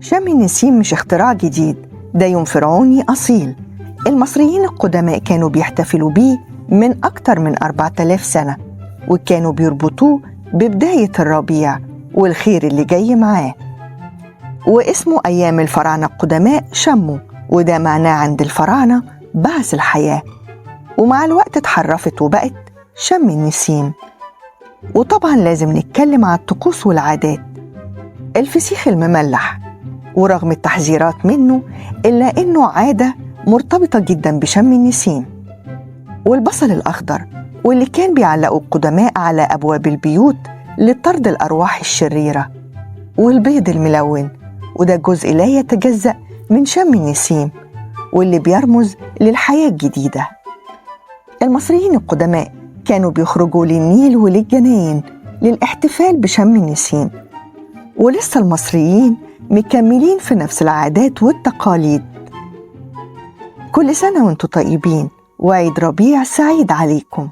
شم النسيم مش اختراع جديد، ده يوم فرعوني أصيل. المصريين القدماء كانوا بيحتفلوا بيه من أكتر من 4000 سنة، وكانوا بيربطوه ببداية الربيع والخير اللي جاي معاه. واسمه أيام الفراعنة القدماء شموا، وده معناه عند الفراعنة بعث الحياة. ومع الوقت اتحرفت وبقت شم النسيم. وطبعا لازم نتكلم على الطقوس والعادات. الفسيخ المملح، ورغم التحذيرات منه إلا إنه عادة مرتبطة جدا بشم النسيم. والبصل الأخضر، واللي كان بيعلقوا القدماء على أبواب البيوت لطرد الأرواح الشريرة. والبيض الملون، وده جزء لا يتجزأ من شم النسيم، واللي بيرمز للحياة الجديدة. المصريين القدماء كانوا بيخرجوا للنيل وللجناين للاحتفال بشم النسيم، ولسه المصريين مكملين في نفس العادات والتقاليد. كل سنة وانتم طيبين، وعيد ربيع سعيد عليكم.